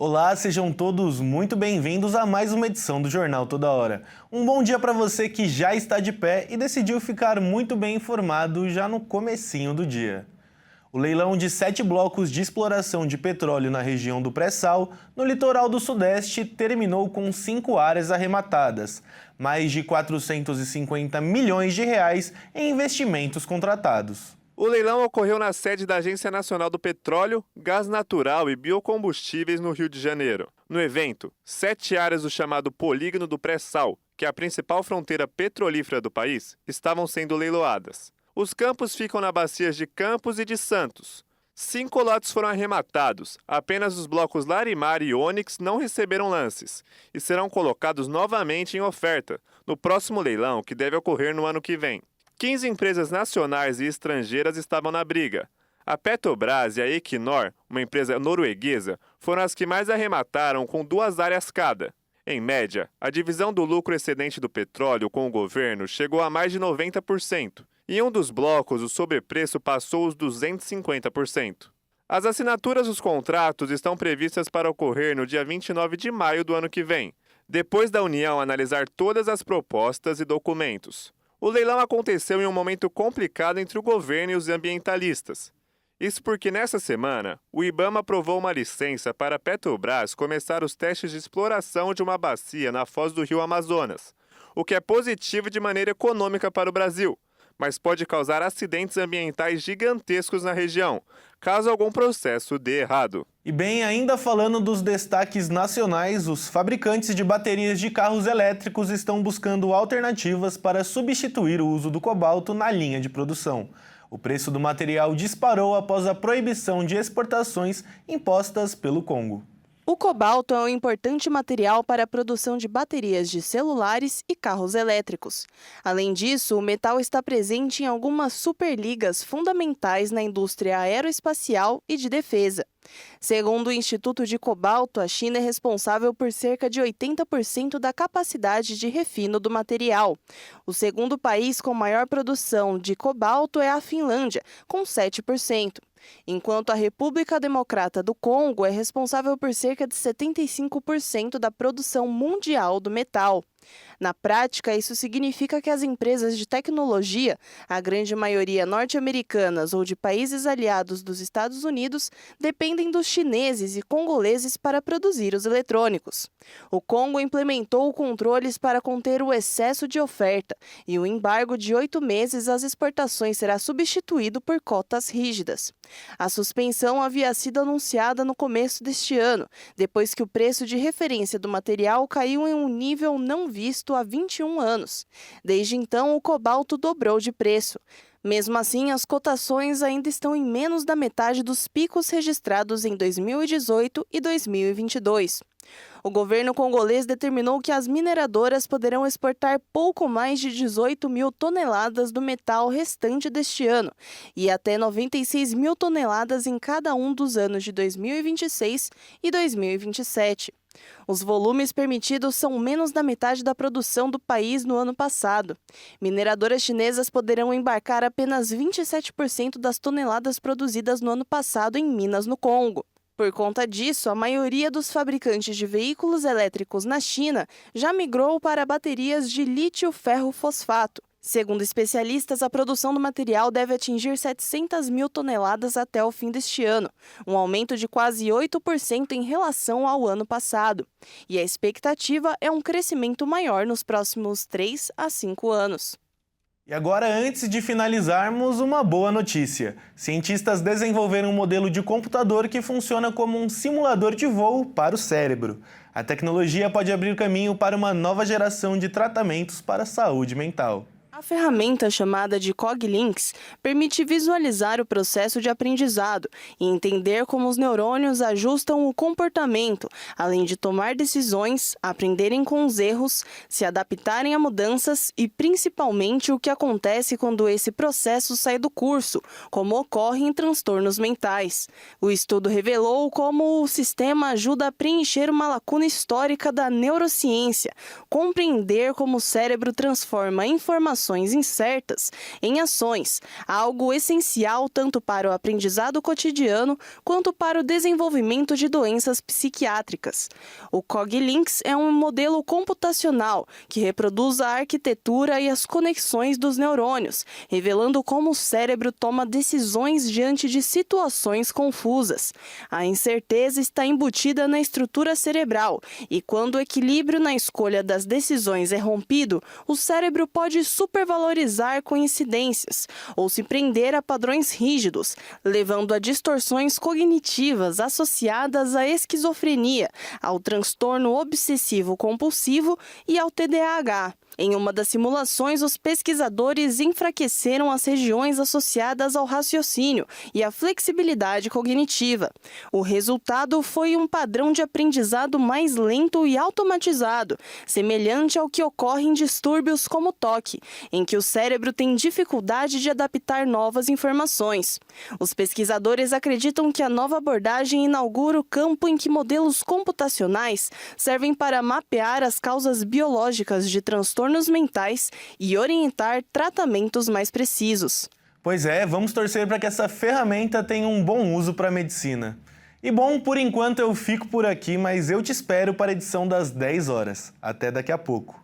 Olá, sejam todos muito bem-vindos a mais uma edição do Jornal Toda Hora. Um bom dia para você que já está de pé e decidiu ficar muito bem informado já no comecinho do dia. O leilão de 7 blocos de exploração de petróleo na região do Pré-Sal, no litoral do Sudeste, terminou com 5 áreas arrematadas, mais de 450 milhões de reais em investimentos contratados. O leilão ocorreu na sede da Agência Nacional do Petróleo, Gás Natural e Biocombustíveis, no Rio de Janeiro. No evento, 7 áreas do chamado Polígono do Pré-Sal, que é a principal fronteira petrolífera do país, estavam sendo leiloadas. Os campos ficam na bacias de Campos e de Santos. 5 lotes foram arrematados, apenas os blocos Larimar e Ônix não receberam lances e serão colocados novamente em oferta no próximo leilão, que deve ocorrer no ano que vem. 15 empresas nacionais e estrangeiras estavam na briga. A Petrobras e a Equinor, uma empresa norueguesa, foram as que mais arremataram, com 2 áreas cada. Em média, a divisão do lucro excedente do petróleo com o governo chegou a mais de 90%. E em um dos blocos, o sobrepreço passou os 250%. As assinaturas dos contratos estão previstas para ocorrer no dia 29 de maio do ano que vem, depois da União analisar todas as propostas e documentos. O leilão aconteceu em um momento complicado entre o governo e os ambientalistas. Isso porque nessa semana, o IBAMA aprovou uma licença para a Petrobras começar os testes de exploração de uma bacia na foz do rio Amazonas, o que é positivo de maneira econômica para o Brasil, mas pode causar acidentes ambientais gigantescos na região, caso algum processo dê errado. E bem, ainda falando dos destaques nacionais, os fabricantes de baterias de carros elétricos estão buscando alternativas para substituir o uso do cobalto na linha de produção. O preço do material disparou após a proibição de exportações impostas pelo Congo. O cobalto é um importante material para a produção de baterias de celulares e carros elétricos. Além disso, o metal está presente em algumas superligas fundamentais na indústria aeroespacial e de defesa. Segundo o Instituto de Cobalto, a China é responsável por cerca de 80% da capacidade de refino do material. O segundo país com maior produção de cobalto é a Finlândia, com 7%. Enquanto a República Democrata do Congo é responsável por cerca de 75% da produção mundial do metal. Na prática, isso significa que as empresas de tecnologia, a grande maioria norte-americanas ou de países aliados dos Estados Unidos, dependem dos chineses e congoleses para produzir os eletrônicos. O Congo implementou controles para conter o excesso de oferta e o embargo de 8 meses às exportações será substituído por cotas rígidas. A suspensão havia sido anunciada no começo deste ano, depois que o preço de referência do material caiu em um nível não visto há 21 anos. Desde então, o cobalto dobrou de preço. Mesmo assim, as cotações ainda estão em menos da metade dos picos registrados em 2018 e 2022. O governo congolês determinou que as mineradoras poderão exportar pouco mais de 18 mil toneladas do metal restante deste ano e até 96 mil toneladas em cada um dos anos de 2026 e 2027. Os volumes permitidos são menos da metade da produção do país no ano passado. Mineradoras chinesas poderão embarcar apenas 27% das toneladas produzidas no ano passado em minas no Congo. Por conta disso, a maioria dos fabricantes de veículos elétricos na China já migrou para baterias de lítio-ferro-fosfato. Segundo especialistas, a produção do material deve atingir 700 mil toneladas até o fim deste ano, um aumento de quase 8% em relação ao ano passado. E a expectativa é um crescimento maior nos próximos 3 a 5 anos. E agora, antes de finalizarmos, uma boa notícia. Cientistas desenvolveram um modelo de computador que funciona como um simulador de voo para o cérebro. A tecnologia pode abrir caminho para uma nova geração de tratamentos para a saúde mental. A ferramenta chamada de Coglinks permite visualizar o processo de aprendizado e entender como os neurônios ajustam o comportamento, além de tomar decisões, aprenderem com os erros, se adaptarem a mudanças e, principalmente, o que acontece quando esse processo sai do curso, como ocorre em transtornos mentais. O estudo revelou como o sistema ajuda a preencher uma lacuna histórica da neurociência, compreender como o cérebro transforma informações informações incertas em ações, algo essencial tanto para o aprendizado cotidiano quanto para o desenvolvimento de doenças psiquiátricas. O Coglinks é um modelo computacional que reproduz a arquitetura e as conexões dos neurônios, revelando como o cérebro toma decisões diante de situações confusas. A incerteza está embutida na estrutura cerebral e quando o equilíbrio na escolha das decisões é rompido, o cérebro pode supervalorizar coincidências ou se prender a padrões rígidos, levando a distorções cognitivas associadas à esquizofrenia, ao transtorno obsessivo-compulsivo e ao TDAH. Em uma das simulações, os pesquisadores enfraqueceram as regiões associadas ao raciocínio e à flexibilidade cognitiva. O resultado foi um padrão de aprendizado mais lento e automatizado, semelhante ao que ocorre em distúrbios como toque, em que o cérebro tem dificuldade de adaptar novas informações. Os pesquisadores acreditam que a nova abordagem inaugura o campo em que modelos computacionais servem para mapear as causas biológicas de transtornos mentais e orientar tratamentos mais precisos. Pois é, vamos torcer para que essa ferramenta tenha um bom uso para a medicina. E bom, por enquanto eu fico por aqui, mas eu te espero para a edição das 10 horas. Até daqui a pouco.